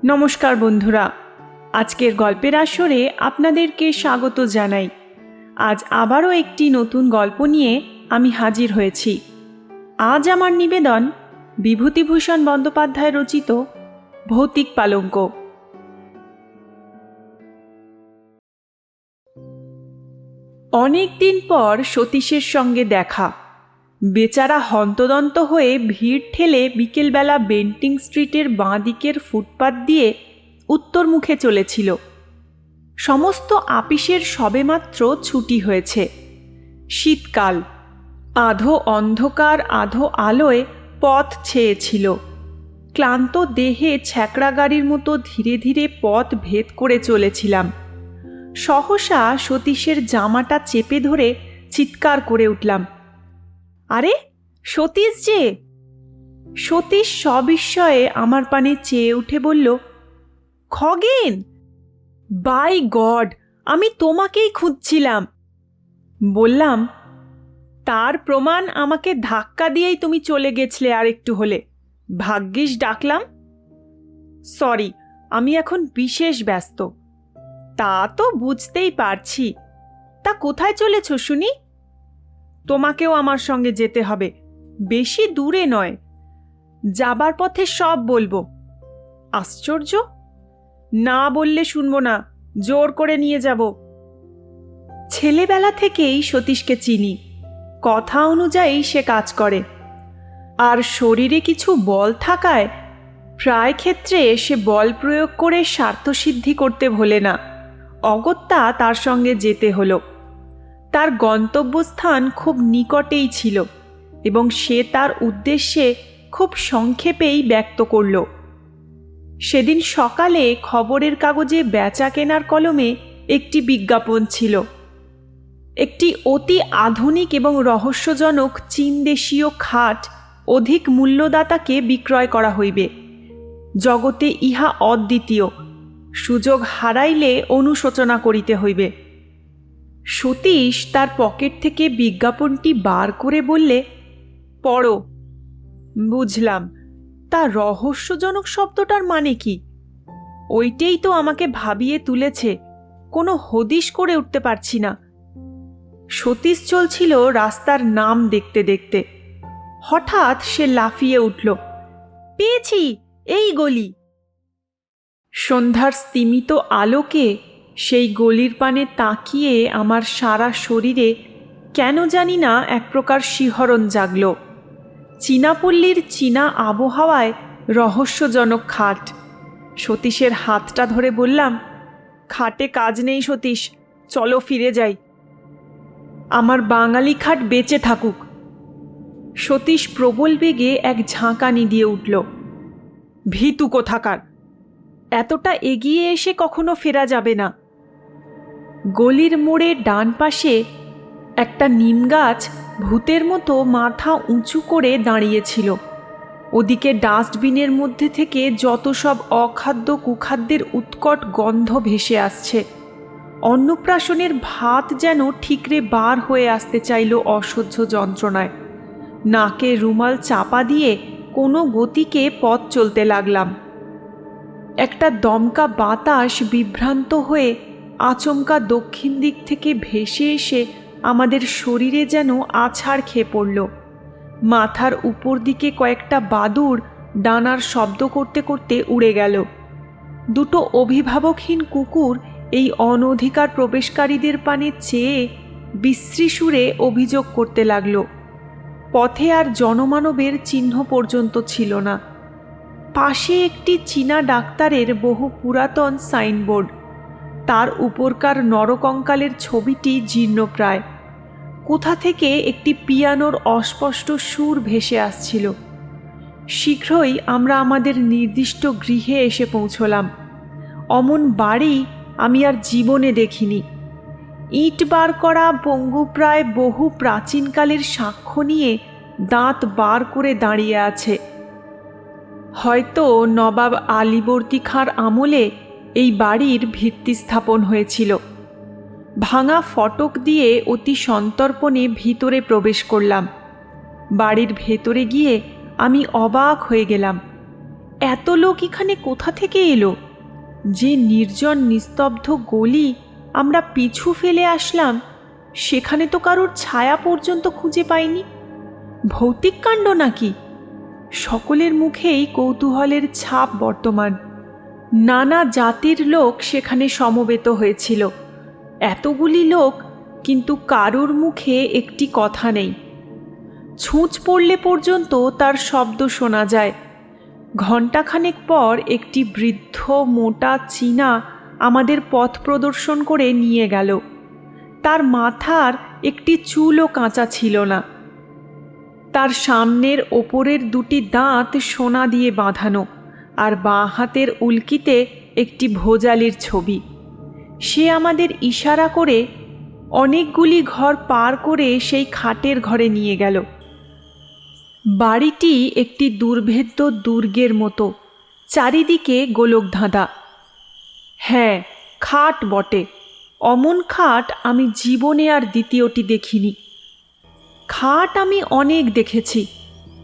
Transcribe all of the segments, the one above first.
নমস্কার বন্ধুরা, আজকের গল্পের আসরে আপনাদেরকে স্বাগত জানাই। আজ আবারও একটি নতুন গল্প নিয়ে আমি হাজির হয়েছি। আজ আমার নিবেদন বিভূতিভূষণ বন্দ্যোপাধ্যায় রচিত ভৌতিক পালঙ্ক। অনেক দিন পর সতীশের সঙ্গে দেখা। বেচারা হন্তদন্ত হয়ে ভিড় ঠেলে বিকেলবেলা বেন্টিং স্ট্রিটের বাঁ দিকের ফুটপাত দিয়ে উত্তর মুখে চলেছিল। সমস্ত আপিসের সবেমাত্র ছুটি হয়েছে। শীতকাল, আধো অন্ধকার আধো আলোয় পথ ছেয়েছিল। ক্লান্ত দেহে ছ্যাকড়া গাড়ির মতো ধীরে ধীরে পথ ভেদ করে চলেছিলাম। সহসা সতীশের জামাটা চেপে ধরে চিৎকার করে উঠলাম, আরে সতীশ যে! সতীশ সবিস্ময়ে আমার পানে চেয়ে উঠে বলল, খগেন! বাই গড, আমি তোমাকেই খুঁজছিলাম। বললাম, তার প্রমাণ আমাকে ধাক্কা দিয়েই তুমি চলে গেছলে। আর একটু হলে ভাগ্যিস ডাকলাম। সরি, আমি এখন বিশেষ ব্যস্ত। তা তো বুঝতেই পারছি। তা কোথায় চলেছ শুনি? তোমাকেও আমার সঙ্গে যেতে হবে, বেশি দূরে নয়। যাবার পথে সব বলবো। আশ্চর্য, না বললে শুনবো না, জোর করে নিয়ে যাব। ছেলেবেলা থেকেই সতীশকে চিনি, কথা অনুযায়ী সে কাজ করে। আর শরীরে কিছু বল থাকায় প্রায় ক্ষেত্রে সে বল প্রয়োগ করে স্বার্থসিদ্ধি করতে ভোলে না। অগত্যা তার সঙ্গে যেতে হলো। তার গন্তব্যস্থান খুব নিকটেই ছিল এবং সে তার উদ্দেশ্যে খুব সংক্ষেপেই ব্যক্ত করল। সেদিন সকালে খবরের কাগজে বেচা কেনার কলমে একটি বিজ্ঞাপন ছিল। একটি অতি আধুনিক এবং রহস্যজনক চীন দেশীয় খাট অধিক মূল্যদাতাকে বিক্রয় করা হইবে। জগতে ইহা অদ্বিতীয়, সুযোগ হারাইলে অনুশোচনা করিতে হইবে। সতীশ তার পকেট থেকে বিজ্ঞাপনটি বার করে বললে, পড়ো। বুঝলাম, তা রহস্যজনক শব্দটার মানে কি? ওইটাই তো আমাকে ভাবিয়ে তুলেছে, কোনো হদিশ করে উঠতে পারছি না। সতীশ চলছিল রাস্তার নাম দেখতে দেখতে। হঠাৎ সে লাফিয়ে উঠল, পেয়েছি, এই গলি। সন্ধ্যার স্তিমিত আলোকে সেই গলির পানে তাকিয়ে আমার সারা শরীরে কেন জানি না এক প্রকার শিহরণ জাগল। চীনাপল্লীর চীনা আবহাওয়ায় রহস্যজনক খাট। সতীশের হাতটা ধরে বললাম, খাটে কাজ নেই সতীশ, চলো ফিরে যাই। আমার বাঙালি খাট বেঁচে থাকুক। সতীশ প্রবল বেগে এক ঝাঁকানি দিয়ে উঠল। ভীতু কোথাকার! এতটা এগিয়ে এসে কখনো ফেরা যাবে না। গলির মোড়ে ডান পাশে একটা নিম গাছ ভূতের মতো মাথা উঁচু করে দাঁড়িয়েছিল। ওদিকে ডাস্টবিনের মধ্যে থেকে যত সব অখাদ্য কুখাদ্যের উৎকট গন্ধ ভেসে আসছে। অন্নপ্রাশনের ভাত যেন ঠিকরে বার হয়ে আসতে চাইল অসহ্য যন্ত্রণায়। নাকে রুমাল চাপা দিয়ে কোনো গতিকে পথ চলতে লাগলাম। একটা দমকা বাতাস বিভ্রান্ত হয়ে আচমকা দক্ষিণ দিক থেকে ভেসে এসে আমাদের শরীরে যেন আছাড় খেয়ে পড়ল। মাথার উপর দিকে কয়েকটা বাদুড় ডানার শব্দ করতে করতে উড়ে গেল। দুটো অভিভাবকহীন কুকুর এই অনধিকার প্রবেশকারীদের পানে চেয়ে বিশ্রী সুরে অভিযোগ করতে লাগল। পথে আর জনমানবের চিহ্ন পর্যন্ত ছিল না। পাশে একটি চীনা ডাক্তারের বহু পুরাতন সাইনবোর্ড, তার উপরকার নরকঙ্কালের ছবিটি জীর্ণপ্রায়। কোথা থেকে একটি পিয়ানোর অস্পষ্ট সুর ভেসে আসছিল। শীঘ্রই আমরা আমাদের নির্দিষ্ট গৃহে এসে পৌঁছলাম। অমন বাড়ি আমি আর জীবনে দেখিনি। ইট বার করা পঙ্গুপ্রায় বহু প্রাচীনকালের সাক্ষ্য নিয়ে দাঁত বার করে দাঁড়িয়ে আছে। হয়তো নবাব আলীবর্দী খাঁর আমলে এই বাড়ির ভিত্তি স্থাপন হয়েছিল। ভাঙা ফটক দিয়ে অতি সন্তর্পণে ভিতরে প্রবেশ করলাম। বাড়ির ভেতরে গিয়ে আমি অবাক হয়ে গেলাম। এত লোক এখানে কোথা থেকে এলো? যে নির্জন নিস্তব্ধ গলি আমরা পিছু ফেলে আসলাম, সেখানে তো কারোর ছায়া পর্যন্ত খুঁজে পাইনি। ভৌতিক কাণ্ড নাকি? সকলের মুখেই কৌতূহলের ছাপ বর্তমান। নানা জাতির লোক সেখানে সমবেত হয়েছিল। এতগুলি লোক, কিন্তু কারোর মুখে একটি কথা নেই। ছুঁচ পড়লে পর্যন্ত তার শব্দ শোনা যায়। ঘণ্টাখানেক পর একটি বৃদ্ধ মোটা চীনা আমাদের পথ প্রদর্শন করে নিয়ে গেল। তার মাথার একটি চুলও কাঁচা ছিল না। তার সামনের ওপরের দুটি দাঁত সোনা দিয়ে বাঁধানো, আর বাঁ হাতের উল্কিতে একটি ভোজালির ছবি। সে আমাদের ইশারা করে অনেকগুলি ঘর পার করে সেই খাটের ঘরে নিয়ে গেল। বাড়িটি একটি দুর্ভেদ্য দুর্গের মতো, চারিদিকে গোলকধাঁধা। হ্যাঁ, খাট বটে। অমন খাট আমি জীবনে আর দ্বিতীয়টি দেখিনি। খাট আমি অনেক দেখেছি,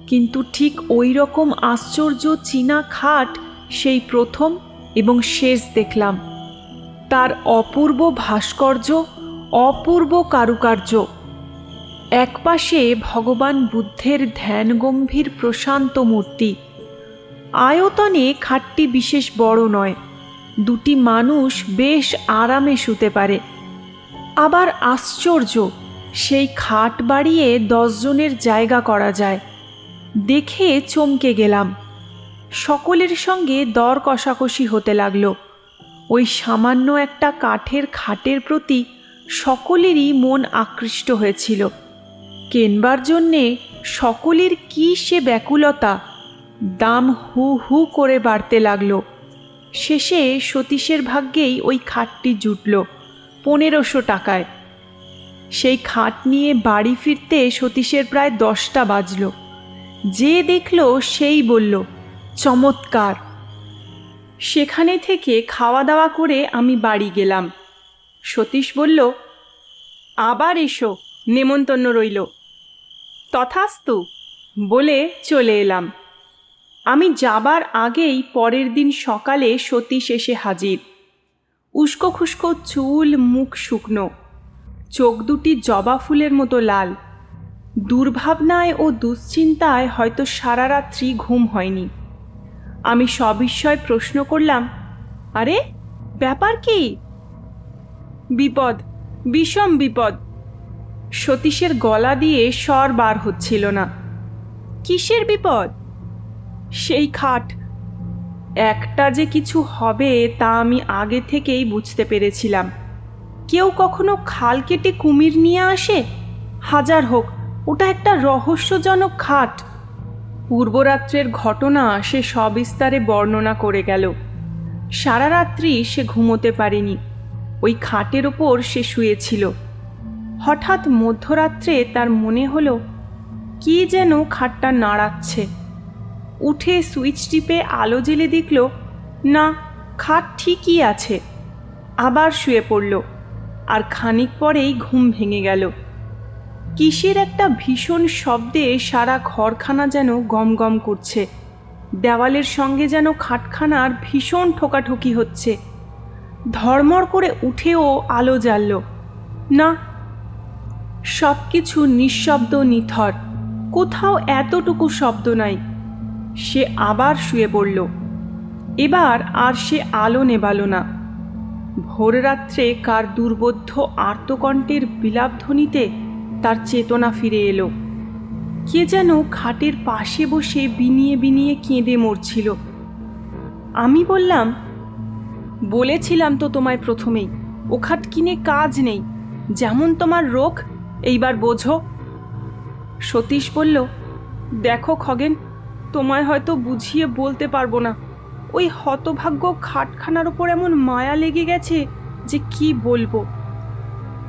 কিন্তু ঠিক ওই রকম আশ্চর্য চীনা খাট সেই প্রথম এবং শেষ দেখলাম। তার অপূর্ব ভাস্কর্য, অপূর্ব কারুকার্য। একপাশে ভগবান বুদ্ধের ধ্যানগম্ভীর প্রশান্ত মূর্তি। আয়তনে খাটটি বিশেষ বড় নয়, দুটি মানুষ বেশ আরামে শুতে পারে। আবার আশ্চর্য, সেই খাট বাড়িয়ে 10 জনের জায়গা করা যায়। দেখে চমকে গেলাম। সকলের সঙ্গে দর কষাকষি হতে লাগলো। ওই সামান্য একটা কাঠের খাটের প্রতি সকলেরই মন আকৃষ্ট হয়েছিল। কেনবার জন্যে সকলের কি সে ব্যাকুলতা! দাম হু হু করে বাড়তে লাগলো। শেষে সতীশের ভাগ্যেই ওই খাটটি জুটল 1500 টাকায়। সেই খাট নিয়ে বাড়ি ফিরতে সতীশের প্রায় 10টা বাজল। যে দেখল সেই বলল, চমৎকার। সেখানে থেকে খাওয়া দাওয়া করে আমি বাড়ি গেলাম। সতীশ বলল, আবার এসো, নেমন্তন্ন রইল। তথাস্তু বলে চলে এলাম। আমি যাবার আগেই পরের দিন সকালে সতীশ এসে হাজির। উস্কো খুস্কো চুল, মুখ শুকনো, চোখ দুটি জবা ফুলের মতো লাল। দুর্ভাবনায় ও দুশ্চিন্তায় হয়তো সারা রাত্রি ঘুম হয়নি। আমি সবিস্ময় প্রশ্ন করলাম, আরে ব্যাপার কি? বিপদ, বিষম বিপদ। সতীশের গলা দিয়ে স্বর বার হচ্ছিল না। কিসের বিপদ? সেই খাট। একটা যে কিছু হবে তা আমি আগে থেকেই বুঝতে পেরেছিলাম। কেউ কখনো খাল কেটে কুমির নিয়ে আসে? হাজার হোক, ওটা একটা রহস্যজনক খাট। পূর্বরাত্রের ঘটনা সে সবিস্তারে বর্ণনা করে গেল। সারা রাত্রি সে ঘুমোতে পারেনি। ওই খাটের ওপর সে শুয়েছিল। হঠাৎ মধ্যরাত্রে তার মনে হলো কি যেন খাটটা নাড়াচ্ছে। উঠে সুইচ টিপে আলো জ্বেলে দেখল, না, খাট ঠিকই আছে। আবার শুয়ে পড়ল, আর খানিক পরেই ঘুম ভেঙে গেল। কিসের একটা ভীষণ শব্দে সারা ঘরখানা যেন গমগম করছে। দেওয়ালের সঙ্গে যেন খাটখানার ভীষণ ঠোকাঠুকি হচ্ছে। ধড়মড় করে উঠেও আলো জ্বালল না। সব কিছু নিঃশব্দ, নিথর, কোথাও এতটুকু শব্দ নাই। সে আবার শুয়ে পড়ল। এবার আর সে আলো নেবালো না। ভোররাত্রে কার দুর্বোধ্য আর্তকণ্ঠের বিলাপধ্বনিতে তার চেতনা ফিরে এলো। কে যেন খাটের পাশে বসে বিনিয়ে বিনিয়ে কেঁদে মরছিল। আমি বললাম, বলেছিলাম তো তোমায় প্রথমেই, ও খাট কিনে কাজ নেই। যেমন তোমার রোগ, এইবার বোঝো। সতীশ বলল, দেখো খগেন, তোমায় হয়তো বুঝিয়ে বলতে পারবো না। ওই হতভাগ্য খাটখানার ওপর এমন মায়া লেগে গেছে যে কি বলবো।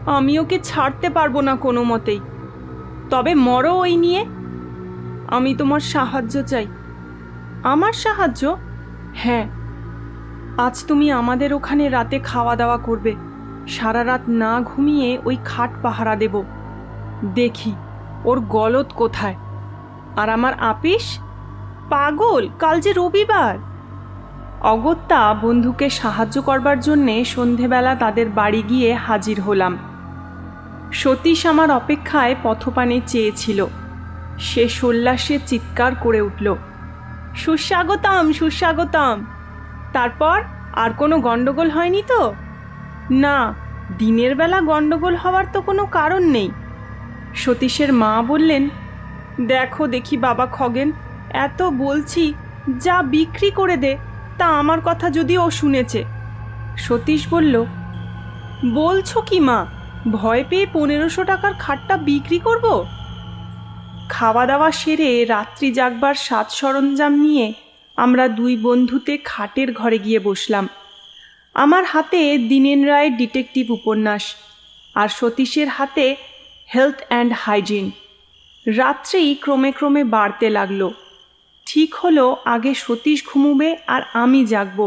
আমি ওকে ছাড়তে পারবো না কোনো মতেই। তবে মরো ওই নিয়ে। আমি তোমার সাহায্য চাই। আমার সাহায্য? হ্যাঁ, আজ তুমি আমাদের ওখানে রাতে খাওয়া দাওয়া করবে। সারা রাত না ঘুমিয়ে ওই খাট পাহারা দেব। দেখি ওর গলদ কোথায়। আর আমার আপিস, পাগল, কাল যে রবিবার। অগত্যা বন্ধুকে সাহায্য করবার জন্যে সন্ধেবেলা তাদের বাড়ি গিয়ে হাজির হলাম। সতীশ আমার অপেক্ষায় পথপানে চেয়েছিল। সে সোল্লাসে চিৎকার করে উঠল, সুস্বাগতম, সুস্বাগতম। তারপর আর কোনো গণ্ডগোল হয়নি তো? না, দিনের বেলা গণ্ডগোল হওয়ার তো কোনো কারণ নেই। সতীশের মা বললেন, দেখো দেখি বাবা খগেন, এত বলছি যা বিক্রি করে দে, তা আমার কথা যদি ও শুনেছে। সতীশ বলল, বলছো কি মা, ভয় পেয়ে 1500 টাকার খাটটা বিক্রি করব? খাওয়া দাওয়া সেরে রাত্রি জাগবার সাজ সরঞ্জাম নিয়ে আমরা দুই বন্ধুতে খাটের ঘরে গিয়ে বসলাম। আমার হাতে দীনেন রায়ের ডিটেকটিভ উপন্যাস, আর সতীশের হাতে হেলথ অ্যান্ড হাইজিন। রাত্রেই ক্রমে ক্রমে বাড়তে লাগলো। ঠিক হলো আগে সতীশ ঘুমুবে আর আমি জাগব,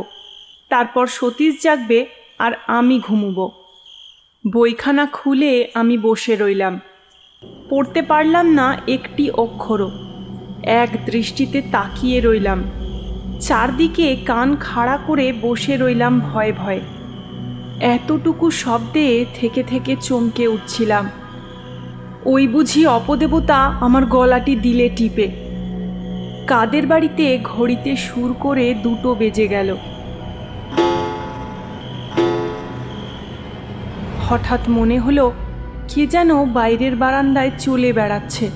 তারপর সতীশ জাগবে আর আমি ঘুমুব। বইখানা খুলে আমি বসে রইলাম। পড়তে পারলাম না একটি অক্ষরও। এক দৃষ্টিতে তাকিয়ে রইলাম। চারদিকে কান খাড়া করে বসে রইলাম ভয়ে ভয়ে। এতটুকু শব্দে থেকে থেকে চমকে উঠছিলাম। ওই বুঝি অপদেবতা আমার গলাটি দিলে টিপে। কাদের বাড়িতে ঘড়িতে সুর করে 2টো বেজে গেল। হঠাৎ মনে হলো কে যেন বাইরের বারান্দায় চলে বেড়াচ্ছে।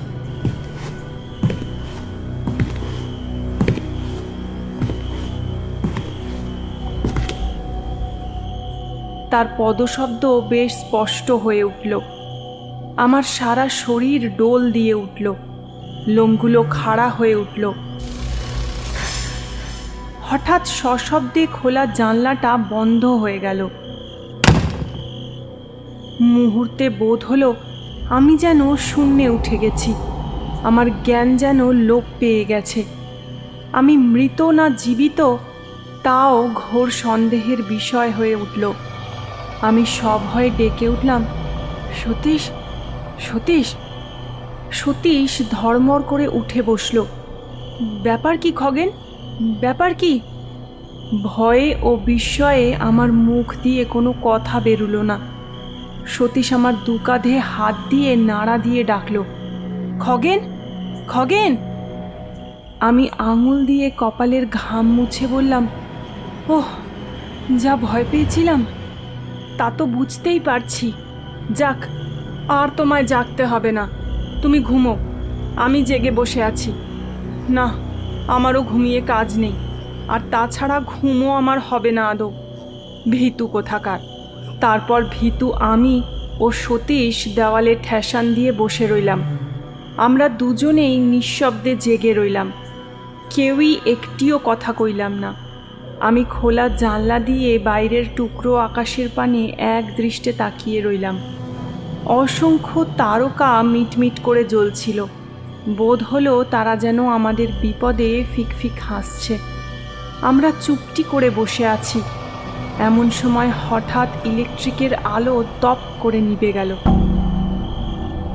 তার পদশব্দ বেশ স্পষ্ট হয়ে উঠল। আমার সারা শরীর ডোল দিয়ে উঠল, লোমগুলো খাড়া হয়ে উঠল। হঠাৎ সশব্দে খোলা জানলাটা বন্ধ হয়ে গেল। মুহূর্তে বোধ হলো আমি যেন শূন্যে উঠে গেছি। আমার জ্ঞান যেন লোপ পেয়ে গেছে। আমি মৃত না জীবিত তাও ঘোর সন্দেহের বিষয় হয়ে উঠল। আমি সভয়ে ডেকে উঠলাম, সতীশ, সতীশ। সতীশ ধড়মড় করে উঠে বসল। ব্যাপার কি খগেন, ব্যাপার কি? ভয়ে ও বিস্ময়ে আমার মুখ দিয়ে কোনো কথা বেরুলো না। সতীশ আমার 2 কাঁধে হাত দিয়ে নাড়া দিয়ে ডাকল, খগেন, খগেন। আমি আঙুল দিয়ে কপালের ঘাম মুছে বললাম, ওহ, যা ভয় পেয়েছিলাম তা তো বুঝতেই পারছি। যাক, আর তোমায় জাগতে হবে না, তুমি ঘুমো, আমি জেগে বসে আছি। না, আমারও ঘুমিয়ে কাজ নেই, আর তাছাড়া ঘুমও আমার হবে না আদৌ। ভীতু কোথাকার। তারপর ভীতু আমি ও সতীশ দেওয়ালে ঠেসান দিয়ে বসে রইলাম। আমরা দুজনেই নিঃশব্দে জেগে রইলাম। কেউই একটিও কথা কইলাম না। আমি খোলা জানলা দিয়ে বাইরের টুকরো আকাশের পানে এক দৃষ্টে তাকিয়ে রইলাম। অসংখ্য তারকা মিটমিট করে জ্বলছিল। বোধ হলো তারা যেন আমাদের বিপদে ফিকফিক হাসছে। আমরা চুপটি করে বসে আছি। এমন সময় হঠাৎ ইলেকট্রিকের আলো তপ করে নিভে গেল।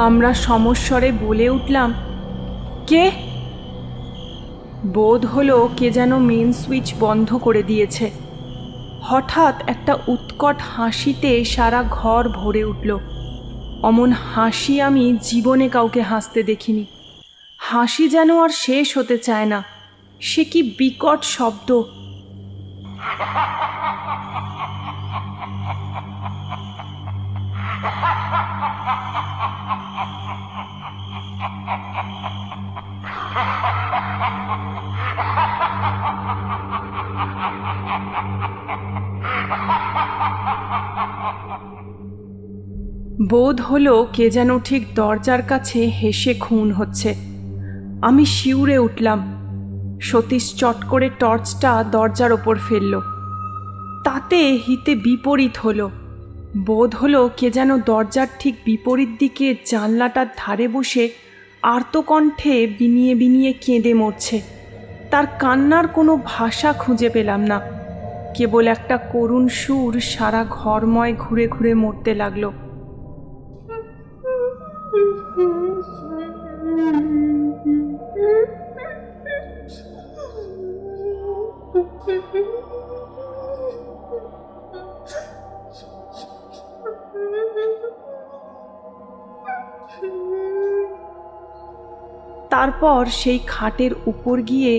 আমরা সমস্বরে বলে উঠলাম, কে? বোধ হলো কে যেন মেন সুইচ বন্ধ করে দিয়েছে। হঠাৎ একটা উৎকট হাসিতে সারা ঘর ভরে উঠল। অমন হাসি আমি জীবনে কাউকে হাসতে দেখিনি। হাসি যেন আর শেষ হতে চায় না। সে কি বিকট শব্দ! বোধ হলো কে যেন ঠিক দরজার কাছে হেসে খুন হচ্ছে। আমি শিউরে উঠলাম। সতীশ চট করে টর্চটা দরজার ওপর ফেলল। তাতে হিতে বিপরীত হলো। বোধ হলো কে যেন দরজার ঠিক বিপরীত দিকে জানলাটার ধারে বসে আর্তকণ্ঠে বিনিয়ে বিনিয়ে কেঁদে মরছে। তার কান্নার কোনো ভাষা খুঁজে পেলাম না। কেবল একটা করুণ সুর সারা ঘরময় ঘুরে ঘুরে মরতে লাগলো। তারপর সেই খাটের উপর গিয়ে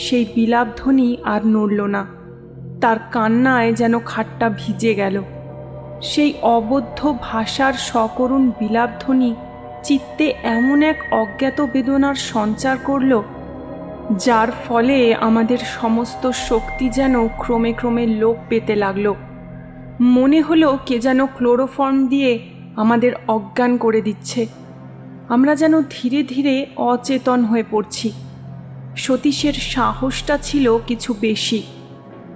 সেই বিলাপধ্বনি আর নড়ল না। তার কান্নায় যেন খাটটা ভিজে গেল। সেই অবদ্ধ ভাষার সকরুণ বিলাপধ্বনি চিত্তে এমন এক অজ্ঞাত বেদনার সঞ্চার করল, যার ফলে আমাদের সমস্ত শক্তি যেন ক্রমে ক্রমে লোপ পেতে লাগল। মনে হলো কে যেন ক্লোরোফর্ম দিয়ে আমাদের অজ্ঞান করে দিচ্ছে। আমরা যেন ধীরে ধীরে অচেতন হয়ে পড়ছি। সতীশের সাহসটা ছিল কিছু বেশি,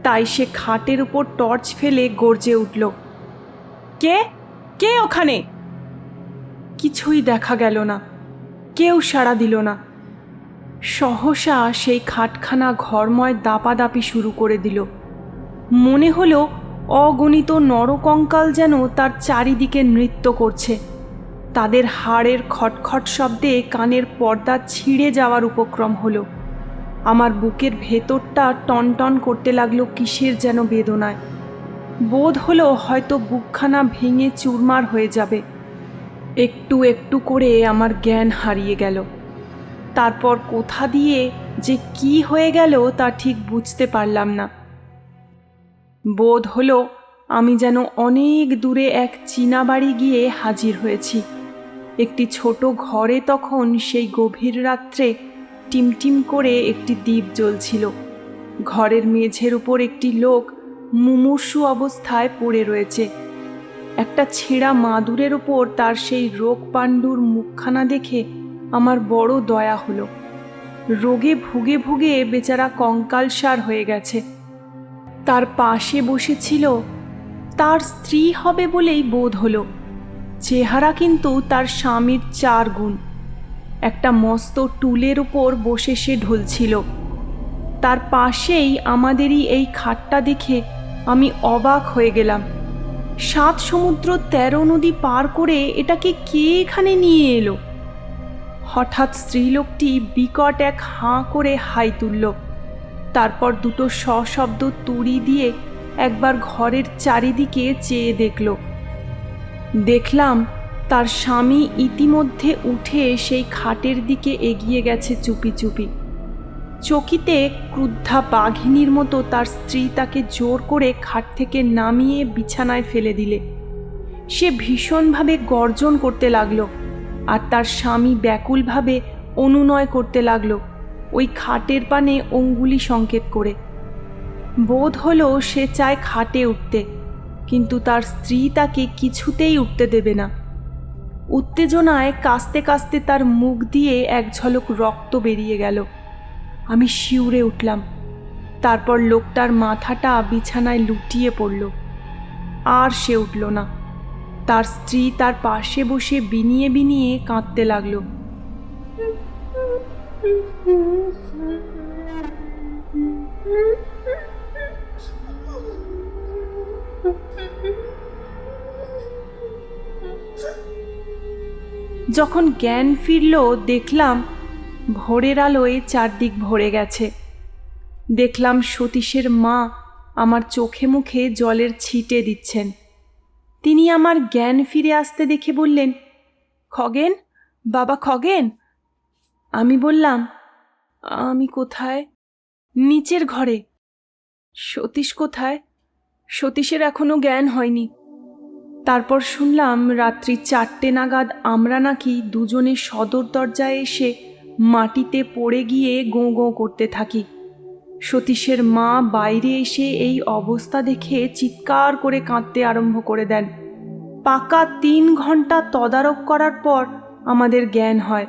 তাই সে খাটের উপর টর্চ ফেলে গর্জে উঠল, কে কে ওখানে? কিছুই দেখা গেল না, কেউ সাড়া দিল না। সহসা সেই খাটখানা ঘরময় দাপাদাপি শুরু করে দিল। মনে হলো অগণিত নরকঙ্কাল যেন তার চারিদিকে নৃত্য করছে। তাদের হাড়ের খটখট শব্দে কানের পর্দা ছিঁড়ে যাওয়ার উপক্রম হলো। আমার বুকের ভেতরটা টনটন করতে লাগলো কিসের যেন বেদনায়। বোধ হলো হয়তো বুকখানা ভেঙে চুরমার হয়ে যাবে। একটু একটু করে আমার জ্ঞান হারিয়ে গেল। তারপর কোথা দিয়ে যে কি হয়ে গেল তা ঠিক বুঝতে পারলাম না। বোধ হলো আমি যেন অনেক দূরে এক চীনা বাড়ি গিয়ে হাজির হয়েছি। একটি ছোট ঘরে তখন সেই গভীর রাত্রে টিমটিম করে একটি দ্বীপ জ্বলছিল। ঘরের মেঝের উপর একটি লোক মুমূর্ষু অবস্থায় পড়ে রয়েছে। একটা ছেঁড়া মাদুরের উপর তার সেই রোগ পাণ্ডুর মুখখানা দেখে আমার বড় দয়া হলো। রোগে ভুগে ভুগে বেচারা কঙ্কালসার হয়ে গেছে। তার পাশে বসেছিল তার স্ত্রী হবে বলেই বোধ হলো। চেহারা কিন্তু তার স্বামীর 4 গুণ। একটা মস্ত টুলের উপর বসে সে ঢুলছিল। তার পাশেই আমাদেরই এই খাটটা দেখে আমি অবাক হয়ে গেলাম। 7 সমুদ্র 13 নদী পার করে এটাকে কে এখানে নিয়ে এলো? হঠাৎ স্ত্রীলোকটি বিকট এক হাঁ করে হাই তুলল। তারপর দুটো সশব্দ তুড়ি দিয়ে একবার ঘরের চারিদিকে চেয়ে দেখল। দেখলাম তার স্বামী ইতিমধ্যে উঠে সেই খাটের দিকে এগিয়ে গেছে চুপি চুপি। চকিতে ক্রুদ্ধা বাঘিনীর মতো তার স্ত্রী তাকে জোর করে খাট থেকে নামিয়ে বিছানায় ফেলে দিলে। সে ভীষণভাবে গর্জন করতে লাগলো, আর তার স্বামী ব্যাকুলভাবে অনুনয় করতে লাগলো, ওই খাটের পানে অঙ্গুলি সংকেত করে। বোধ হলো সে চায় খাটে উঠতে, কিন্তু তার স্ত্রী তাকে কিছুতেই উঠতে দেবে না। উত্তেজনায় কাস্তে কাস্তে তার মুখ দিয়ে এক ঝলক রক্ত বেরিয়ে গেল। আমি শিউরে উঠলাম। তারপর লোকটার মাথাটা বিছানায় লুটিয়ে পড়ল। আর সে উঠল না। তার স্ত্রী তার পাশে বসে বিনিয়ে বিনিয়ে কাঁদতে লাগলো। যখন জ্ঞান ফিরল দেখলাম ভোরের আলোয় চারদিক ভরে গেছে। দেখলাম সতীশের মা আমার চোখে মুখে জলের ছিটে দিচ্ছেন। তিনি আমার জ্ঞান ফিরে আসতে দেখে বললেন, খগেন, বাবা খগেন। আমি বললাম, আমি কোথায়? নিচের ঘরে। সতীশ কোথায়? সতীশের এখনো জ্ঞান হয়নি। তারপর শুনলাম রাত্রি 4টে নাগাদ আমরা নাকি দুজনে সদর দরজায় এসে মাটিতে পড়ে গিয়ে গোঁ গোঁ করতে থাকি। সতীশের মা বাইরে এসে এই অবস্থা দেখে চিৎকার করে কাঁদতে আরম্ভ করে দেন। পাকা 3 ঘন্টা তদারক করার পর আমাদের জ্ঞান হয়।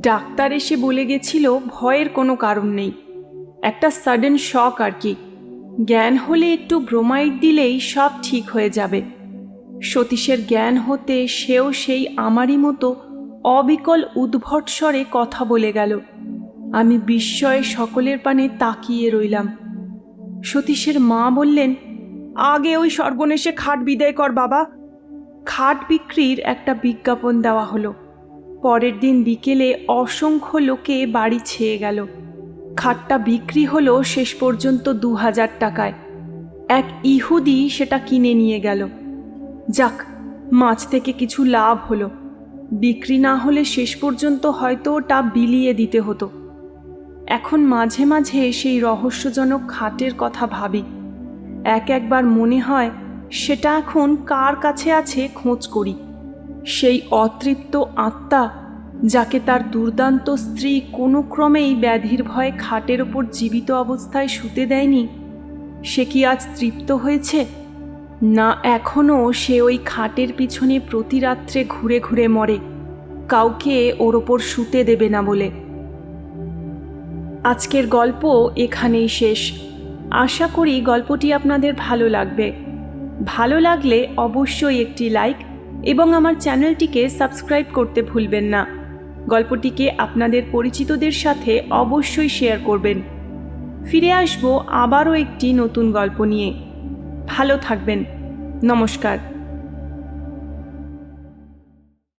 ডাক্তার এসে বলে গেছিল ভয়ের কোনো কারণ নেই, একটা সাডেন শক আর কি। জ্ঞান হলে একটু ব্রোমাইড দিলেই সব ঠিক হয়ে যাবে। সতীশের জ্ঞান হতে সেও সেই আমারই মতো অবিকল উদ্ভট স্বরে কথা বলে গেল। আমি বিস্ময়ে সকলের পানে তাকিয়ে রইলাম। সতীশের মা বললেন, আগে ওই সর্বনেশে খাট বিদায় কর বাবা। খাট বিক্রির একটা বিজ্ঞাপন দেওয়া হলো। পরের দিন বিকেলে অসংখ্য লোকে বাড়ি ছেয়ে গেল। খাটটা বিক্রি হলো শেষ পর্যন্ত 2000 টাকায়। এক ইহুদি সেটা কিনে নিয়ে গেল। যাক, মাছ থেকে কিছু লাভ হলো। বিক্রি না হলে শেষ পর্যন্ত হয়তো ওটা বিলিয়ে দিতে হতো। এখন মাঝে মাঝে সেই রহস্যজনক খাটের কথা ভাবি। একবার মনে হয় সেটা এখন কার কাছে আছে খোঁজ করি। সেই অতৃপ্ত আত্মা যাকে তার দুর্দান্ত স্ত্রী কোনো ক্রমেই ব্যাধির ভয়ে খাটের ওপর জীবিত অবস্থায় শুতে দেয়নি, সে কি আজ তৃপ্ত হয়েছে? না, এখনও সে ওই খাটের পিছনে প্রতি রাত্রে ঘুরে ঘুরে মরে, কাউকে ওর ওপর শুতে দেবে না বলে। আজকের গল্প এখানেই শেষ। আশা করি গল্পটি আপনাদের ভালো লাগবে। ভালো লাগলে অবশ্যই একটি লাইক এবং আমার চ্যানেলটিকে সাবস্ক্রাইব করতে ভুলবেন না। গল্পটিকে আপনাদের পরিচিতদের সাথে অবশ্যই শেয়ার করবেন। ফিরে আসবো আবারও একটি নতুন গল্প নিয়ে। ভালো থাকবেন। নমস্কার।